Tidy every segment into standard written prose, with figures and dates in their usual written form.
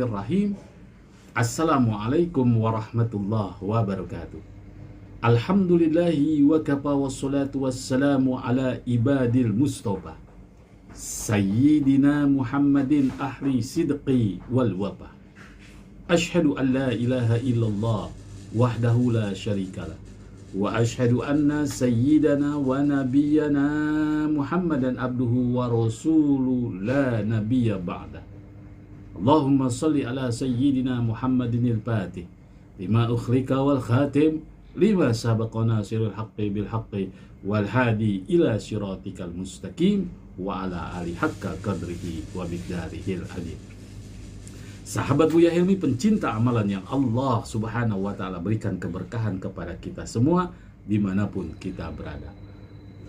Bismillahirrahmanirrahim. Assalamualaikum warahmatullahi wabarakatuh. Alhamdulillahi wa kafa wassalatu wassalamu ala ibadil mustafa Sayyidina Muhammadin ahli sidqi wal wafa. Ashhadu an la ilaha illallah wahdahu la syarikalah wa ashhadu anna sayyidana wa nabiyyana Muhammadan abduhu wa rasuluhu la nabiyya ba'da. Allahumma salli ala sayyidina Muhammadin al-Fatih lima ukhrika wal khatim lima sabaqa nasirul haqqi bil haqqi wal hadi ila siratikal mustaqim wa ala ali haqqa qadrihi wa miqdarihil adim. Sahabat Buya Helmi, pencinta amalan yang Allah subhanahu wa ta'ala berikan keberkahan kepada kita semua dimanapun kita berada.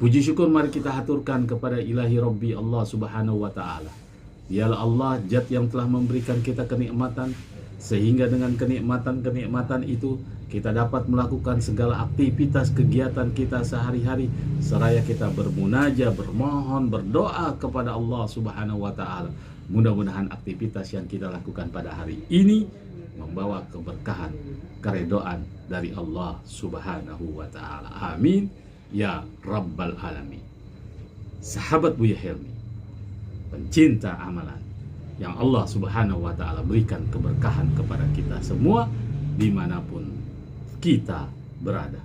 Puji syukur mari kita haturkan kepada ilahi Rabbi Allah subhanahu wa ta'ala. Dialah Allah zat yang telah memberikan kita kenikmatan, sehingga dengan kenikmatan-kenikmatan itu kita dapat melakukan segala aktivitas kegiatan kita sehari-hari, seraya kita bermunajat, bermohon, berdoa kepada Allah subhanahu wa ta'ala. Mudah-mudahan aktivitas yang kita lakukan pada hari ini membawa keberkahan, keredoan dari Allah subhanahu wa ta'ala. Amin ya rabbal alamin. Sahabat Buya Helmi, pencinta amalan yang Allah subhanahu wa ta'ala berikan keberkahan kepada kita semua dimanapun kita berada.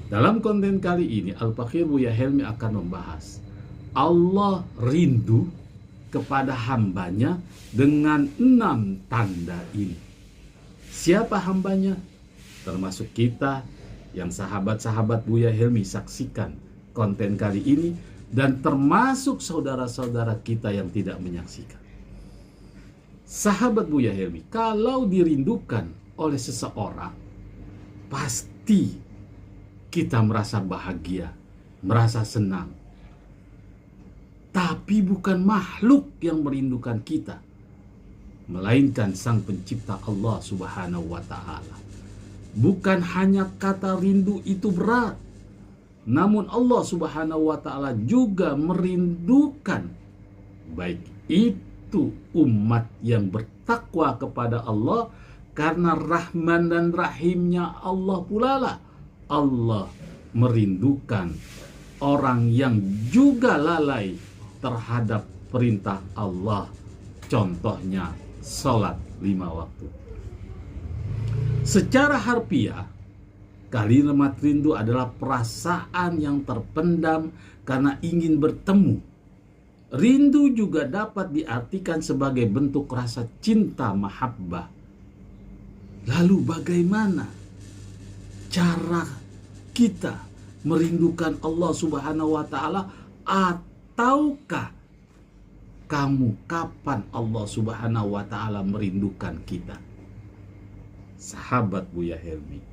Dalam konten kali ini Al-Fakir Buya Helmi akan membahas Allah rindu kepada hambanya dengan 6 tanda ini. Siapa hambanya? Termasuk kita yang sahabat-sahabat Buya Helmi saksikan konten kali ini, dan termasuk saudara-saudara kita yang tidak menyaksikan. Sahabat Buya Helmi, kalau dirindukan oleh seseorang, pasti kita merasa bahagia, merasa senang. Tapi bukan makhluk yang merindukan kita, melainkan Sang Pencipta Allah subhanahu wa ta'ala. Bukan hanya kata rindu itu berat, namun Allah subhanahu wa ta'ala juga merindukan baik itu umat yang bertakwa kepada Allah, karena Rahman dan Rahimnya Allah pula lah Allah merindukan orang yang juga lalai terhadap perintah Allah, contohnya sholat 5 waktu. Secara harfiah, kalimat rindu adalah perasaan yang terpendam karena ingin bertemu. Rindu juga dapat diartikan sebagai bentuk rasa cinta mahabbah. Lalu bagaimana cara kita merindukan Allah subhanahu wa ta'ala? Tahukah kamu kapan Allah subhanahu wa ta'ala merindukan kita? Sahabat Buya Helmi,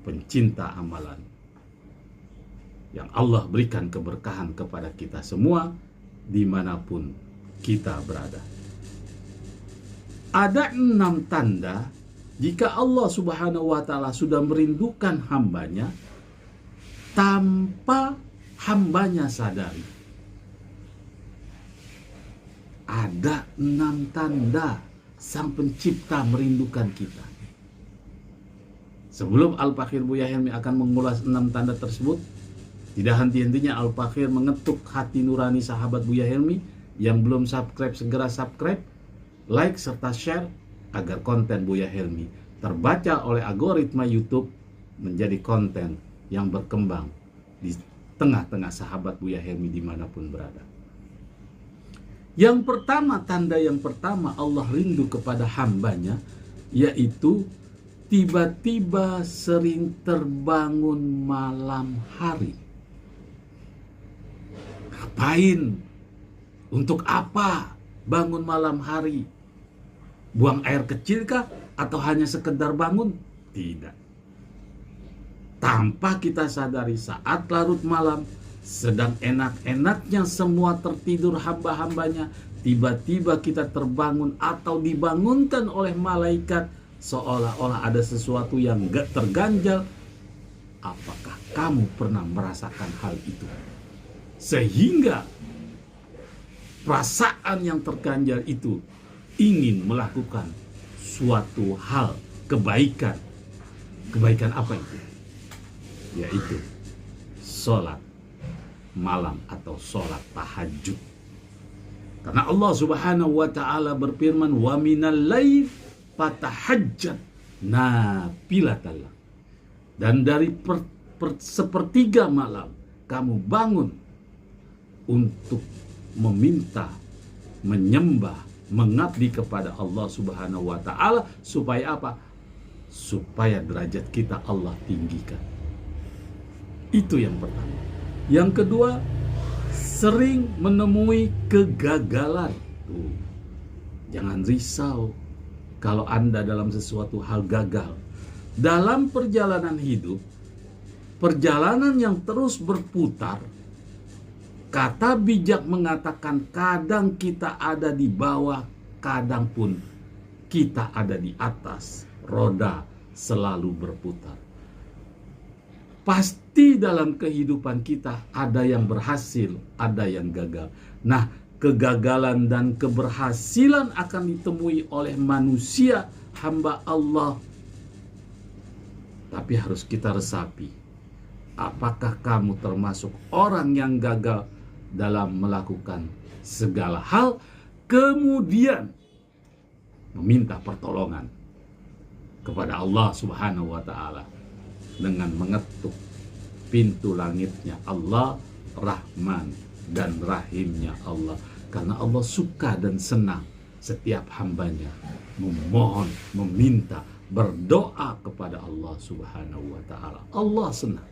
pencinta amalan yang Allah berikan keberkahan kepada kita semua dimanapun kita berada. Ada 6 tanda jika Allah subhanahu wa ta'ala sudah merindukan hambanya tanpa hambanya sadari. Ada 6 tanda Sang Pencipta merindukan kita. Sebelum Al-Fakir Buya Helmi akan mengulas 6 tanda tersebut, tidak henti-hentinya Al-Fakir mengetuk hati nurani sahabat Buya Helmi yang belum subscribe, segera subscribe, like, serta share agar konten Buya Helmi terbaca oleh algoritma YouTube menjadi konten yang berkembang di tengah-tengah sahabat Buya Helmi dimanapun berada. Yang pertama, tanda yang pertama Allah rindu kepada hambanya, yaitu tiba-tiba sering terbangun malam hari. Ngapain? Untuk apa bangun malam hari? Buang air kecil kah? Atau hanya sekedar bangun? Tidak. Tanpa kita sadari, saat larut malam, sedang enak-enaknya semua tertidur hamba-hambanya, tiba-tiba kita terbangun atau dibangunkan oleh malaikat, seolah-olah ada sesuatu yang gak terganjal. Apakah kamu pernah merasakan hal itu? Sehingga perasaan yang terganjal itu ingin melakukan suatu hal kebaikan. Kebaikan apa itu? Yaitu sholat malam atau sholat tahajud. Karena Allah Subhanahu wa ta'ala berfirman, wa minal lail fatahajjat nafilatan lak. Dan dari sepertiga malam kamu bangun untuk meminta, menyembah, mengabdi kepada Allah Subhanahu wa ta'ala. Supaya apa? Supaya derajat kita Allah tinggikan. Itu yang pertama. Yang kedua, sering menemui kegagalan. Tuh. Jangan risau kalau Anda dalam sesuatu hal gagal. Dalam perjalanan hidup, perjalanan yang terus berputar, kata bijak mengatakan kadang kita ada di bawah, kadang pun kita ada di atas. Roda selalu berputar. Pasti dalam kehidupan kita ada yang berhasil, ada yang gagal. Nah, kegagalan dan keberhasilan akan ditemui oleh manusia, hamba Allah. Tapi harus kita resapi. Apakah kamu termasuk orang yang gagal dalam melakukan segala hal, kemudian meminta pertolongan kepada Allah Subhanahu wa ta'ala dengan mengetuk pintu langitnya Allah, Rahman dan Rahimnya Allah. Karena Allah suka dan senang setiap hambanya memohon, meminta, berdoa kepada Allah Subhanahu wa ta'ala. Allah senang.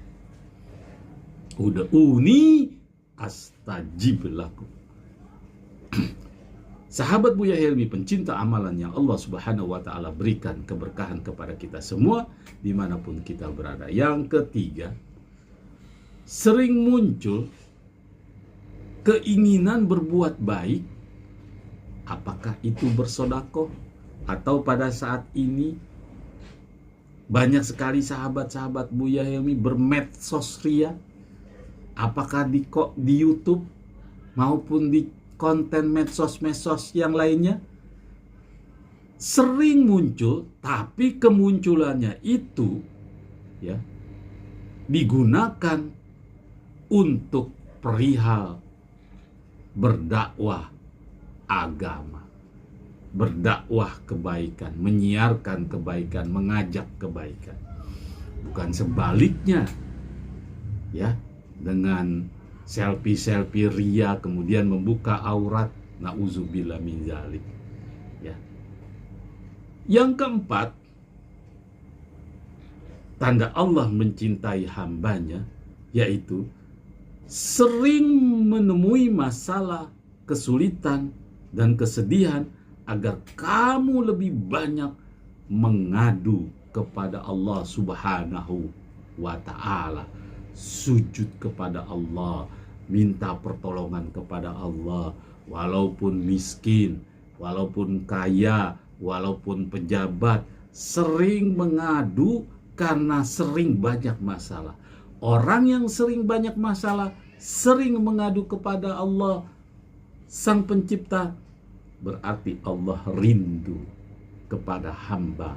Ud'uni astajib lakum. Sahabat Buya Helmi, pencinta amalan yang Allah Subhanahu wa ta'ala berikan keberkahan kepada kita semua dimanapun kita berada. Yang ketiga, sering muncul keinginan berbuat baik. Apakah itu bersodakoh? Atau pada saat ini banyak sekali sahabat-sahabat Buya Helmi bermedsos ria. Apakah di YouTube maupun di konten medsos-medsos yang lainnya, sering muncul, tapi kemunculannya itu ya digunakan untuk perihal berdakwah agama, berdakwah kebaikan, menyiarkan kebaikan, mengajak kebaikan. Bukan sebaliknya, ya, dengan selfie ria kemudian membuka aurat, nauzubillah min dzalik. Ya. Yang keempat, tanda Allah mencintai hambanya, yaitu sering menemui masalah, kesulitan dan kesedihan agar kamu lebih banyak mengadu kepada Allah Subhanahu wa ta'ala. Sujud kepada Allah, minta pertolongan kepada Allah, walaupun miskin, walaupun kaya, walaupun pejabat, sering mengadu karena sering banyak masalah. Orang yang sering banyak masalah, sering mengadu kepada Allah, Sang Pencipta, berarti Allah rindu kepada hamba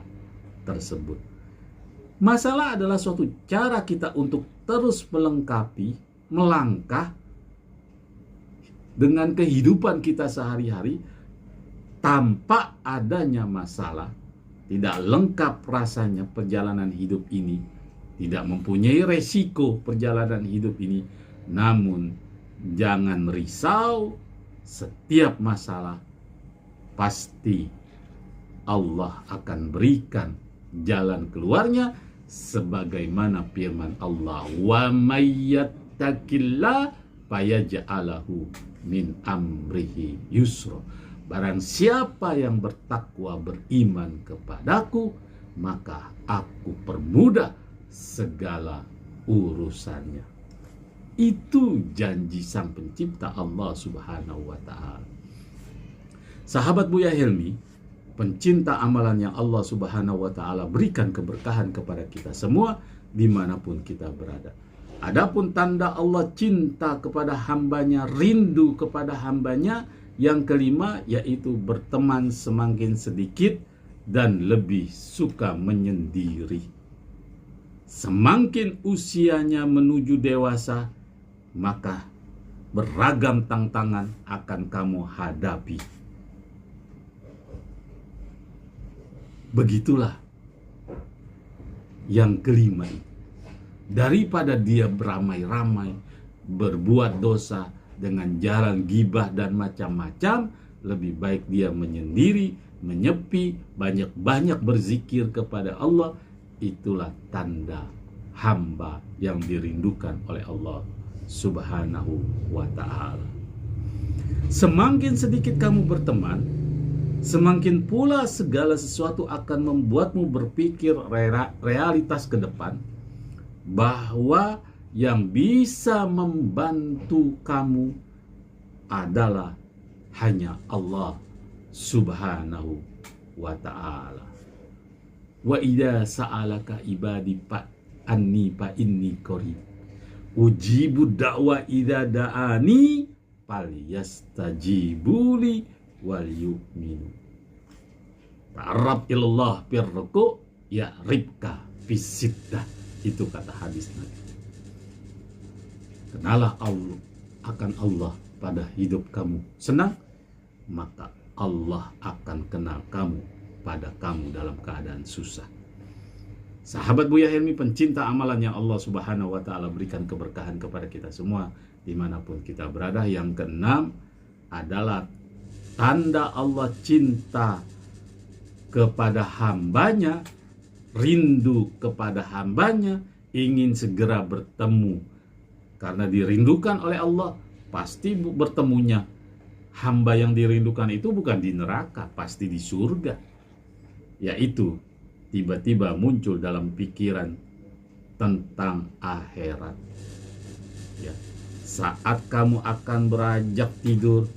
tersebut. Masalah adalah suatu cara kita untuk terus melengkapi, melangkah dengan kehidupan kita sehari-hari. Tanpa adanya masalah, tidak lengkap rasanya perjalanan hidup ini, tidak mempunyai resiko perjalanan hidup ini. Namun jangan risau, setiap masalah pasti Allah akan berikan jalan keluarnya, sebagaimana firman Allah, wa may yattaqillah fayaj'alahu min amrihi yusra. Barang siapa yang bertakwa, beriman kepadaku, maka aku permudah segala urusannya. Itu janji Sang Pencipta Allah Subhanahu wa ta'ala. Sahabat Buya Helmi, pencinta amalan yang Allah Subhanahu wa ta'ala berikan keberkahan kepada kita semua dimanapun kita berada. Adapun tanda Allah cinta kepada hambanya, rindu kepada hambanya, Yang kelima yaitu berteman semakin sedikit dan lebih suka menyendiri. Semakin usianya menuju dewasa, maka beragam tantangan akan kamu hadapi. Begitulah yang kelima. Daripada dia beramai-ramai, berbuat dosa dengan jalan gibah dan macam-macam, lebih baik dia menyendiri, menyepi, banyak-banyak berzikir kepada Allah. Itulah tanda hamba yang dirindukan oleh Allah Subhanahu wa ta'ala. Semakin sedikit kamu berteman, semakin pula segala sesuatu akan membuatmu berpikir realitas ke depan, bahwa yang bisa membantu kamu adalah hanya Allah Subhanahu wa ta'ala. Wa idza sa'alaka ibadi anni fa inni qarib ujibu da'wa idza da'ani falyastajibuli wal yu'minu. Ta'arraf ilallah firruku ya ribka fisiddah. Itu kata hadis Nabi. Kenalah Allah akan Allah pada hidup kamu senang, maka Allah akan kenal kamu pada kamu dalam keadaan susah. Sahabat Buya Helmi, pencinta amalan yang Allah Subhanahu wa ta'ala berikan keberkahan kepada kita semua dimanapun kita berada. Yang keenam adalah tanda Allah cinta kepada hambanya, rindu kepada hambanya, ingin segera bertemu. Karena dirindukan oleh Allah, pasti bertemunya hamba yang dirindukan itu bukan di neraka, pasti di surga. Yaitu tiba-tiba muncul dalam pikiran tentang akhirat. Ya, saat kamu akan beranjak tidur,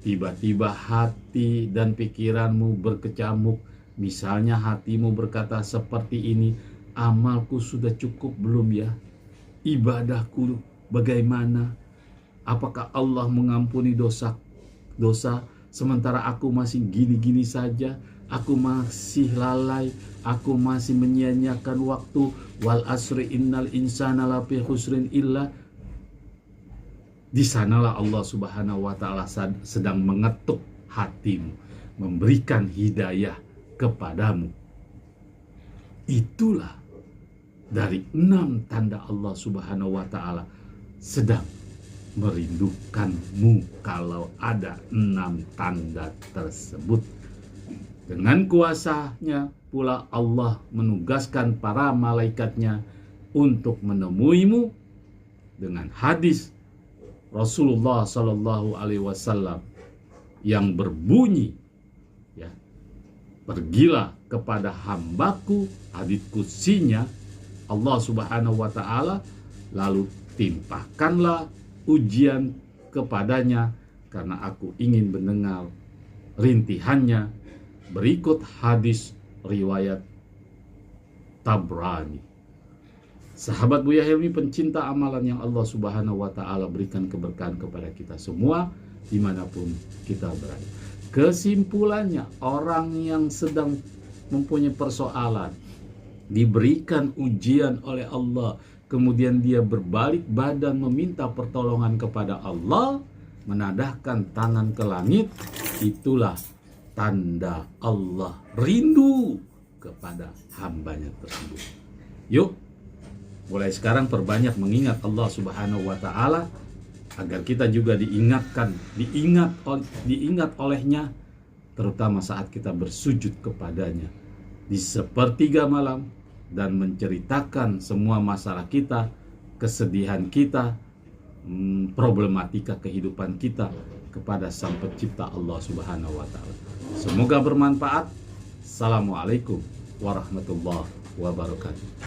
tiba-tiba hati dan pikiranmu berkecamuk. Misalnya hatimu berkata seperti ini, amalku sudah cukup belum ya? Ibadahku bagaimana? Apakah Allah mengampuni dosa sementara aku masih gini-gini saja? Aku masih lalai, aku masih menyia-nyiakan waktu. Wal asri innal insana lafi khusrin illa. Di sanalah Allah Subhanahu wa ta'ala sedang mengetuk hatimu, memberikan hidayah kepadamu. Itulah dari 6 tanda Allah Subhanahu wa ta'ala sedang merindukanmu. Kalau ada 6 tanda tersebut, dengan kuasanya pula Allah menugaskan para malaikatnya untuk menemuimu. Dengan hadis Rasulullah Sallallahu Alaihi Wasallam yang berbunyi, ya, pergilah kepada hambaku, hadits qudsinya Allah Subhanahu wa ta'ala, lalu timpakanlah ujian kepadanya karena aku ingin mendengar rintihannya. Berikut hadis riwayat Tabrani. Sahabat Buya Helmi, pencinta amalan yang Allah Subhanahu wa ta'ala berikan keberkahan kepada kita semua dimanapun kita berada. Kesimpulannya, orang yang sedang mempunyai persoalan, diberikan ujian oleh Allah, kemudian dia berbalik badan meminta pertolongan kepada Allah, menadahkan tangan ke langit, itulah tanda Allah rindu kepada hambanya tersebut. Yuk, mulai sekarang perbanyak mengingat Allah Subhanahu wa ta'ala, agar kita juga diingat olehnya, terutama saat kita bersujud kepadanya di sepertiga malam, dan menceritakan semua masalah kita, kesedihan kita, problematika kehidupan kita kepada Sang Pencipta Allah Subhanahu wa ta'ala. Semoga bermanfaat. Assalamualaikum warahmatullahi wabarakatuh.